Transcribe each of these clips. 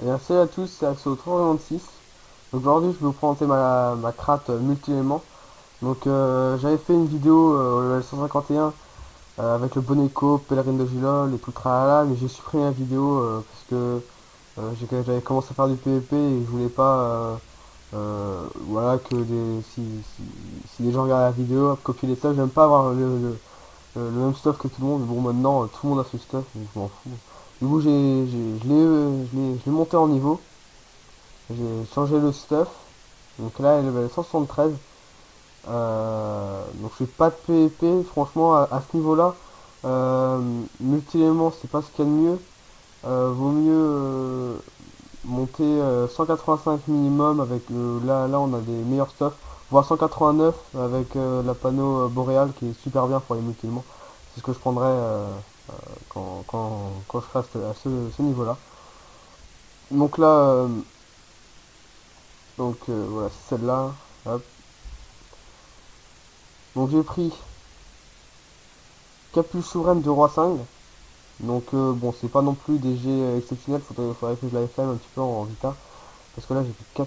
Et salut à tous, c'est Axo 396. Aujourd'hui, je vais vous présenter ma carte multi-éléments. J'avais fait une vidéo au level 151 avec le Boneco, Pèlerine de Gilol et tout le tralala, mais j'ai supprimé la vidéo parce que j'avais commencé à faire du PvP et je voulais pas voilà, que si les gens regardent la vidéo, copier les stuff, j'aime pas avoir le même stuff que tout le monde. Bon, maintenant, tout le monde a ce stuff, donc je m'en fous. Du coup, je l'ai monté en niveau. J'ai changé le stuff. Donc là, elle est level 173. Donc je fais pas de PvP. Franchement, à ce niveau-là, multi-éléments, c'est pas ce qu'il y a de mieux. Vaut mieux monter 185 minimum avec là on a des meilleurs stuff. Voire 189 avec la panneau boréale qui est super bien pour les multi-éléments. C'est ce que je prendrais quand je serai à ce niveau-là. Donc là, voilà, c'est celle-là. Hop. Donc j'ai pris Capuche souveraine de roi 5. Bon, c'est pas non plus des jets exceptionnels, faudrait que je la flemme un petit peu en vita. Parce que là j'ai fait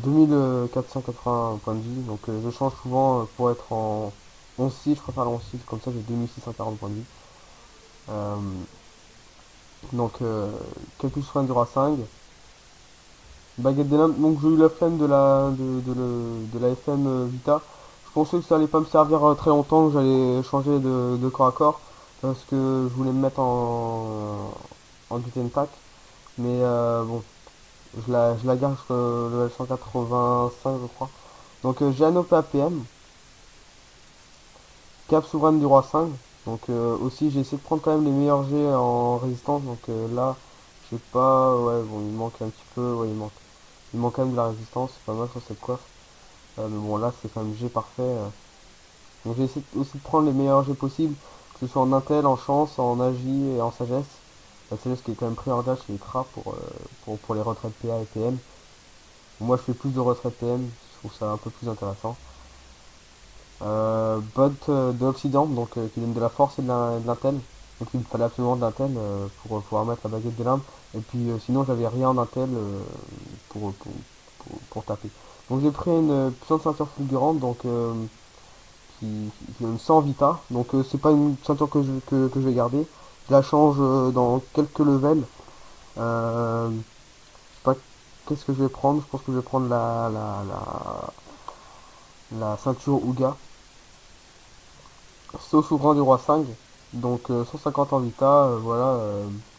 2480 points de vie. Je change souvent pour être en 11-6, je préfère le 11-6, comme ça j'ai 2640 points de vie. Euh, Capuche souveraine du roi 5. Baguette des lames, donc j'ai eu la flemme de la FM Vita. Je pensais que ça allait pas me servir très longtemps, que j'allais changer de corps à corps. Parce que je voulais me mettre en Guten Tac. Mais bon, je la garde jusqu'au level 185 je crois. J'ai Anopé APM, Cap souveraine du roi 5. Aussi j'ai essayé de prendre quand même les meilleurs jets en résistance. Là, je sais pas, ouais bon il manque un petit peu, ouais il manque quand même de la résistance, c'est pas mal sur cette coiffe. Mais bon là c'est quand même G parfait. Donc j'ai essayé aussi de prendre les meilleurs jets possibles, que ce soit en intel, en chance, en agi et en sagesse. La sagesse qui est quand même primordiale chez les cras pour les retraites PA et PM. Moi je fais plus de retraites PM, je trouve ça un peu plus intéressant. Bot de l'Occident, qui donne de la force et de l'intel. Donc il me fallait absolument de l'intel pour pouvoir mettre la baguette des limbes. Et puis sinon j'avais rien en intel pour taper. Donc j'ai pris une puissante ceinture fulgurante, qui donne 100 vita. C'est pas une ceinture que je vais garder. Je la change dans quelques levels. Je sais pas qu'est-ce que je vais prendre. Je pense que je vais prendre la ceinture Ouga. Saut souverain du roi 5. 150 en vita. Voilà.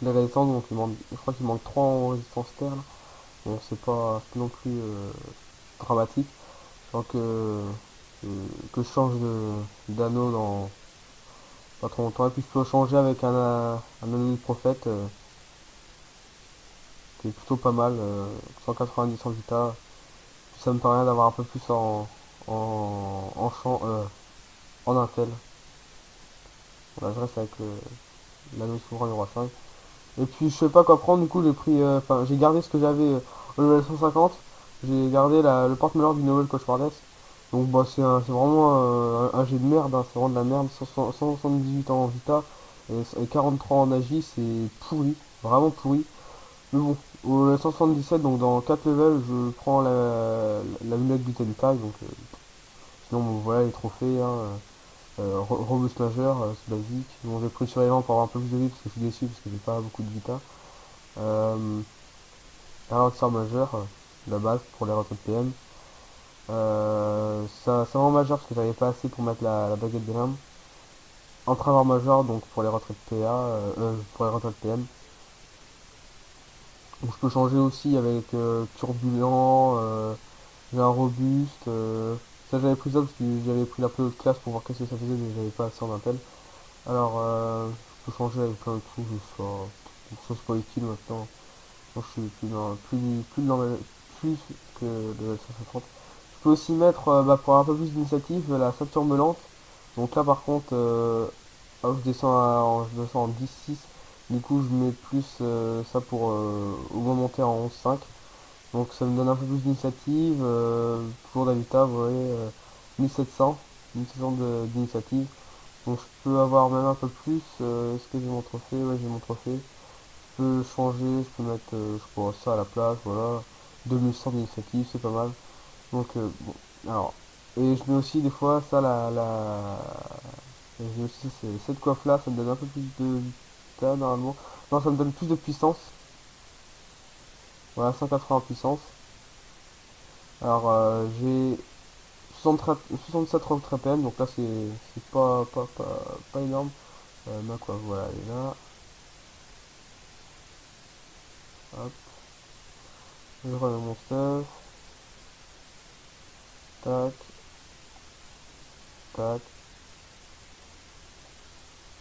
Les résistances, je crois qu'il manque 3 en résistance terre. Là. Bon, c'est pas non plus dramatique. Donc que, que je change d'anneau dans pas trop longtemps. Et puis je peux changer avec un anneau de prophète qui est plutôt pas mal. 190 en vita. Ça me permet d'avoir un peu plus en intel. Voilà, je reste avec l'anneau souverain du roi 5. Et puis je sais pas quoi prendre, du coup j'ai pris. Enfin, j'ai gardé ce que j'avais au level 150. J'ai gardé le porte-malheur du Novel Cauchemardesque. Donc bah, c'est vraiment un jet de merde, hein, c'est vraiment de la merde. 178 en Vita et 43 en Agi, c'est pourri, vraiment pourri. Mais bon, au level 177, donc dans 4 levels, je prends la lunette du Tenkai. Sinon, bon, voilà les trophées. Hein, Robust majeur, c'est basique. Bon, j'ai pris le survivant pour avoir un peu plus de vie parce que je suis déçu parce que j'ai pas beaucoup de Vita. Euh, Ralentisseur majeur, la base pour les retraites PM. C'est vraiment majeur parce que j'avais pas assez pour mettre la baguette des limbes. Entraveur majeur donc pour les retraites PA, pour les retraites PM. Donc je peux changer aussi avec turbulent, j'ai un robuste. Ça j'avais pris ça parce que j'avais pris la plus haute classe pour voir qu'est-ce que ça faisait mais j'avais pas assez en intel. Alors je peux changer avec plein de trucs, ça c'est pas utile maintenant. Donc je suis plus que le 150. Je peux aussi mettre, pour un peu plus d'initiative, la ceinture meulante. Donc là par contre, je descends en 10-6. Du coup je mets plus ça pour au moins monter en 11-5. Donc ça me donne un peu plus d'initiative. Toujours d'habitat, vous voyez, 1700. 1700 d'initiative. Donc je peux avoir même un peu plus. Est-ce que j'ai mon trophée? Ouais, j'ai mon trophée. peux changer, je peux mettre, je sais pas, ça à la place, voilà. 2100 d'initiative, c'est pas mal. Donc, bon, alors. Et je mets aussi des fois ça, j'ai aussi cette coiffe là, ça me donne un peu plus de vita normalement. Non, ça me donne plus de puissance. Voilà, 180 en puissance. Alors, j'ai 67 retrait PM, donc là c'est pas énorme. Ma coiffe, voilà, elle est là. Hop, je remets mon stuff. Tac, tac.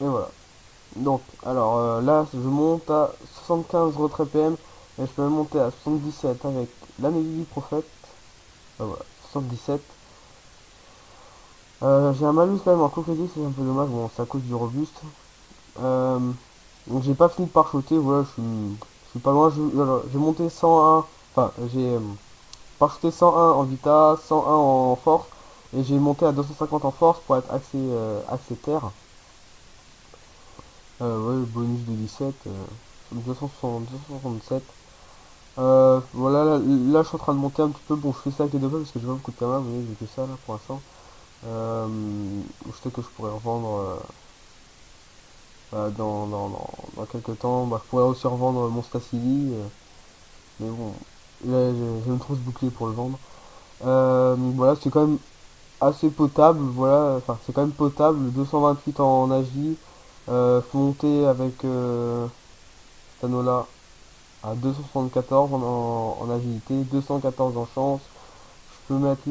Et voilà. Donc, alors là, je monte à 75 retrait PM et je peux même monter à 77 avec l'Amélie Prophète. Voilà, 77. J'ai un malus quand même en concrétisme, c'est un peu dommage. Bon, c'est à cause du robuste. Euh, donc, j'ai pas fini de pare-choter. Voilà, je suis pas loin. J'ai monté 101. Enfin, j'ai pare-choté 101 en vita, 101 en force. Et j'ai monté à 250 en force pour être accès terre. Ouais, bonus de 17. 260, 267. Voilà, là, je suis en train de monter un petit peu. Bon, je fais ça avec les deux balles parce que j'ai pas beaucoup de camas. Vous voyez, j'ai que ça là pour l'instant. Je sais que je pourrais revendre dans quelques temps. Bah, je pourrais aussi revendre mon Stacili. Mais bon, là, j'aime trop ce bouclier pour le vendre. Donc voilà, c'est quand même assez potable. Voilà, enfin, c'est quand même potable. 228 en agi. Faut monter avec cet anneau-là à 274 en agilité, 214 en chance. Je peux mettre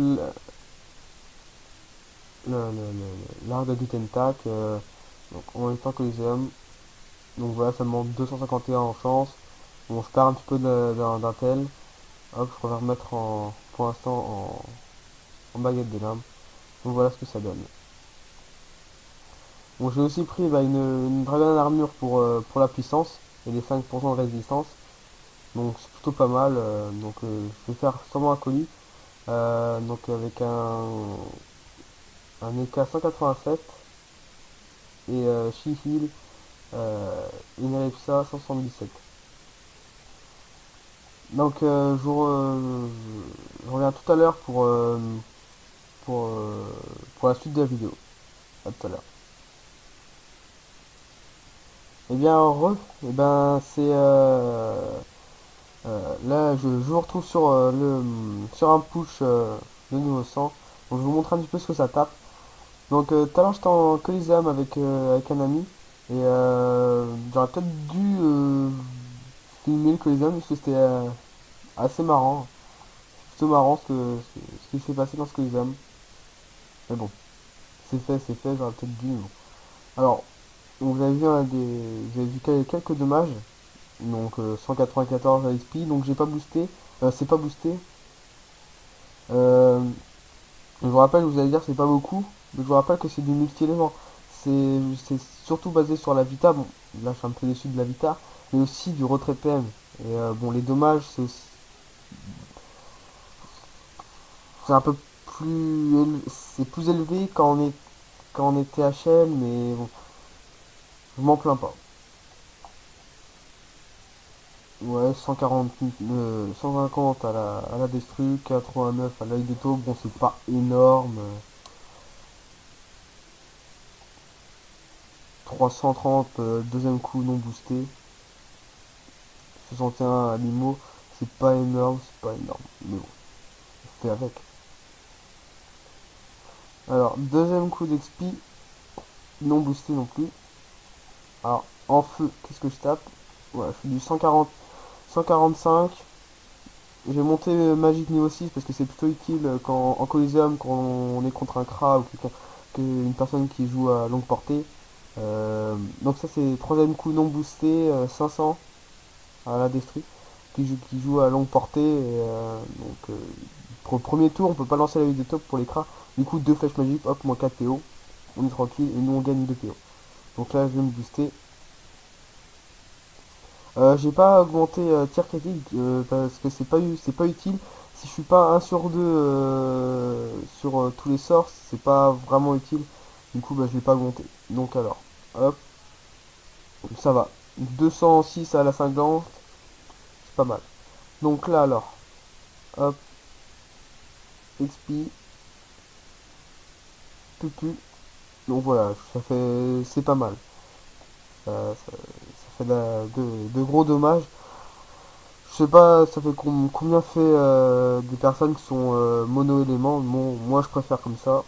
l'art de Tac, donc en même temps que les hommes. Donc voilà, ça me monte 251 en chance. Bon, je perds un petit peu d'un tel. Hop, je préfère mettre pour l'instant en baguette des lames. Donc voilà ce que ça donne. Bon, j'ai aussi pris bah, une dragon armure pour la puissance et les 5% de résistance. Donc c'est plutôt pas mal. Donc je vais faire sûrement un colis. Donc avec un EK 187 et Shihil une Alexa 177. Donc je reviens tout à l'heure pour, euh, pour la suite de la vidéo. À tout à l'heure. Et bien et ben c'est là je vous retrouve sur un push de niveau 100. Donc je vous montre un petit peu ce que ça tape. Donc tout à l'heure j'étais en Coliseum avec un ami et j'aurais peut-être dû filmer le Coliseum parce que c'était assez marrant. C'est plutôt marrant ce qui s'est passé dans ce Coliseum. Mais bon, c'est fait, j'aurais peut-être dû. Mais bon. Alors, donc, vous avez vu quelques dommages. Donc 194 ASP, donc j'ai pas boosté. C'est pas boosté. Euh, je vous rappelle, vous allez dire c'est pas beaucoup, mais je vous rappelle que c'est du multi-élément. C'est surtout basé sur la Vita. Bon, là je suis un peu déçu de la Vita, mais aussi du retrait PM. Et bon, les dommages, c'est un peu c'est plus élevé quand on est THL, mais bon, je m'en plains pas. Ouais, 150 à la Destru, 89 à l'œil de taupe, bon c'est pas énorme. 330 deuxième coup non boosté. 61 à l'IMO, c'est pas énorme, c'est pas énorme. Mais bon, on fait avec. Alors, deuxième coup d'expi, non boosté non plus. Alors, en feu, qu'est-ce que je tape? Ouais, je fais du 140, 145. J'ai monté Magic niveau 6 parce que c'est plutôt utile quand en Coliseum, quand on est contre un Kra ou une personne qui joue à longue portée. Donc ça c'est troisième coup non boosté, 500 à la Destru, qui joue à longue portée. Pour le premier tour, on peut pas lancer la vie de top pour les Kra. Du coup, deux flèches magiques, hop, moins 4 PO. On est tranquille et nous on gagne 2 PO. Donc là, je vais me booster. J'ai pas augmenté tir critique parce que c'est pas utile. Si je suis pas 1 sur 2 sur tous les sorts, c'est pas vraiment utile. Du coup, bah, je l'ai pas augmenté. Donc alors, hop, ça va. 206 à la 50, c'est pas mal. Donc là alors, hop, XP, pupu. Donc voilà, ça fait, c'est pas mal. Ça fait de gros dommages. Je sais pas, ça fait combien fait des personnes qui sont mono-éléments. Bon, moi je préfère comme ça.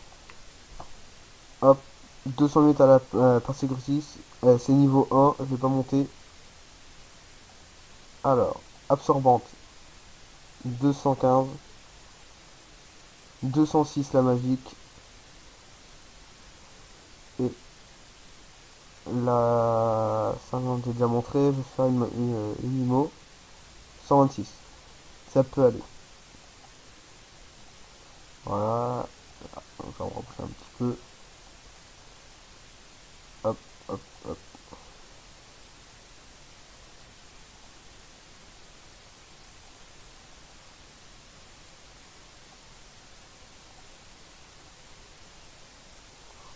Hop, 200 mètres à la persécutrice. C'est niveau 1, je vais pas monter. Alors, absorbante, 215. 206 la magique. Et la 50 j'ai déjà montré. Je vais faire une IMO. 126. Ça peut aller. Voilà. Donc, on va repousser un petit peu. Hop, hop, hop.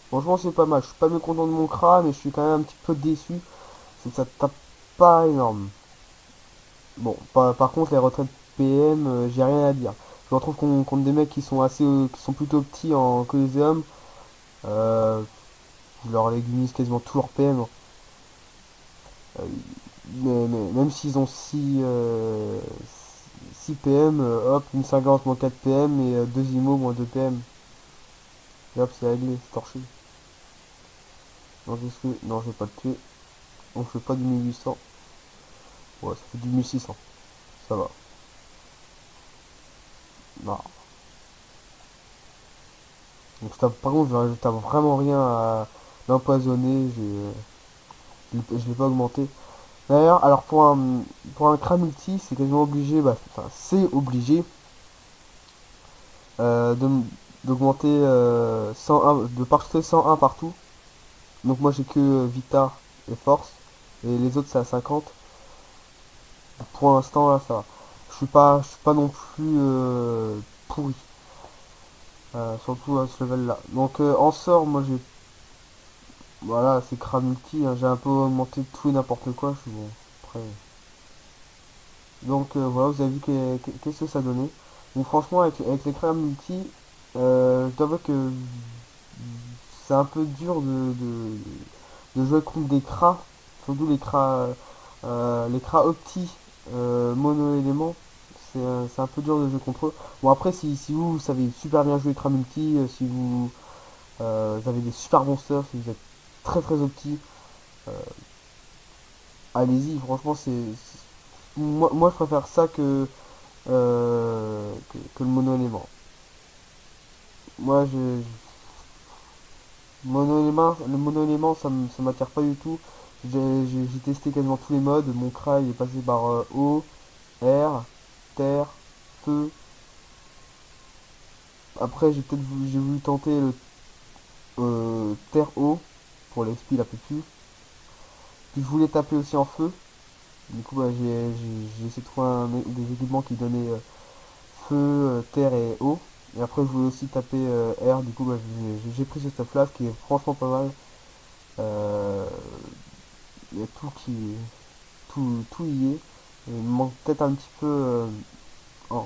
Franchement, c'est pas mal. Je suis pas mécontent de mon crâne, mais je suis quand même un petit peu déçu. C'est que ça tape pas énorme. Bon, par contre, les retraites PM, j'ai rien à dire. Je me retrouve contre des mecs qui sont qui sont plutôt petits en Coliseum. Euh, je leur légumise quasiment tout leur PM. Euh, mais même s'ils ont 6 PM, hop, une 50 moins 4 PM et 2 IMO moins 2 PM. Et hop, c'est réglé, c'est torché. Donc, non, je vais pas le tuer. On fait pas du 1800. Ouais, ça fait du 1600. Ça va. Non. Donc, par contre, je tape vraiment rien à l'empoisonner. Je l'ai pas augmenté. D'ailleurs, alors pour un crâne multi, c'est quasiment obligé, bah, enfin, c'est obligé euh, de- d'augmenter 101, de parcher 101 partout. Donc moi j'ai que Vita et Force, et les autres c'est à 50. Pour l'instant là ça va. Je suis pas non plus pourri, surtout à ce level là. Donc en sort, moi j'ai, voilà, c'est crâne multi, hein, j'ai un peu augmenté tout et n'importe quoi. Je suis bon. Après. Donc voilà, vous avez vu qu'est-ce que ça donnait. Donc franchement, avec les crânes multi, je dois avouer que c'est un peu dur de jouer contre des cras, surtout les cras opti mono éléments. C'est un peu dur de jouer contre eux. Bon après, si vous savez super bien jouer cras multi, si vous avez des super monsters, si vous êtes très très opti, euh, allez-y. Franchement, moi je préfère ça que le mono élément. Moi, le mono élément, ça m'attire pas du tout. J'ai testé quasiment tous les modes. Mon cra il est passé par eau, air, terre, feu. Après, j'ai voulu tenter le terre eau pour les spills un peu plus. Puis je voulais taper aussi en feu. Du coup, bah, j'ai essayé de trouver des équipements qui donnaient feu, terre et eau. Et après, je voulais aussi taper air. Du coup, bah, j'ai pris ce stuff là, ce qui est franchement pas mal. Euh, Il y a tout y est. Il me manque peut-être un petit peu en,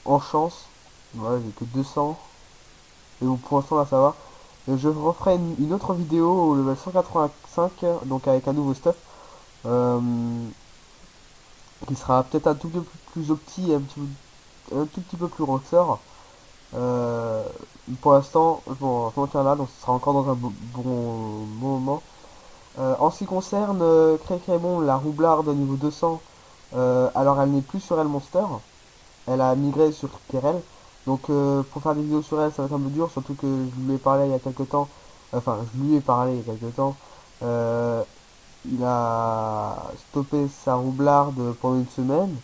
en chance. Voilà, j'ai que 200. Et bon, pour l'instant là ça va. Et je referai une autre vidéo au level 185, donc avec un nouveau stuff. euh, qui sera peut-être un tout petit peu plus opti et un tout petit peu plus rockstar. Euh, pour l'instant, je m'en tiens là, donc ce sera encore dans un bon moment. En ce qui concerne Crécrébon, la roublarde au niveau 200, alors elle n'est plus sur El Monster, elle a migré sur Kerel. Donc pour faire des vidéos sur elle, ça va être un peu dur, surtout que je lui ai parlé il y a quelques temps. Enfin, je lui ai parlé il y a quelques temps. Euh, il a stoppé sa roublarde pendant une semaine.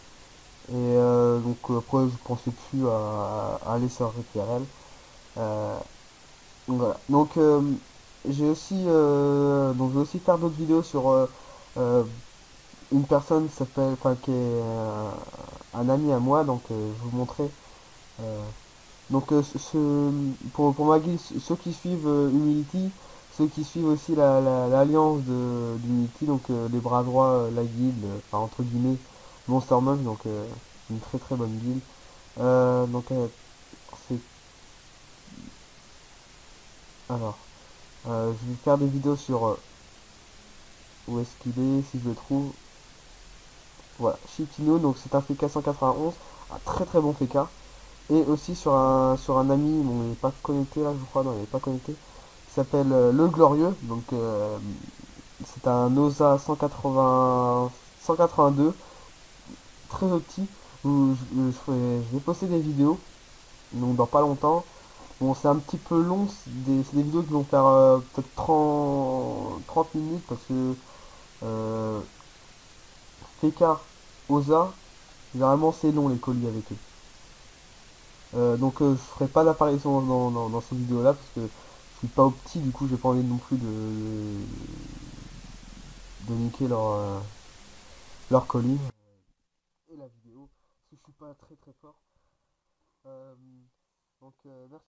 Et donc après, je pensais plus à aller sur Kerel. Euh, donc voilà. Donc donc je vais aussi faire d'autres vidéos sur euh, une personne qui s'appelle, enfin qui est un ami à moi, donc je vous montrer. Euh, donc pour ma guilde, ceux qui suivent Humility ceux qui suivent aussi l'alliance d'Unity, donc les bras droits, la guilde, enfin entre guillemets, Monster Munch, donc une très très bonne guilde. Donc c'est alors je vais faire des vidéos sur où est-ce qu'il est, si je le trouve. Voilà, Chipino, donc c'est un FK 191, un très très bon FK. Et aussi sur un ami, bon il n'est pas connecté là je crois, non il n'est pas connecté, qui s'appelle Le Glorieux, donc c'est un OSA 180, 182, très petit, où je vais poster des vidéos, donc dans pas longtemps. Bon c'est un petit peu long, c'est des vidéos qui vont faire peut-être 30 minutes parce que euh, PK, OSA, généralement c'est long les colis avec eux. Donc je ferai pas d'apparition dans ces vidéos là parce que je suis pas au petit, du coup j'ai pas envie non plus de niquer leur colis et la vidéo parce que je suis pas très très fort. Euh, donc merci.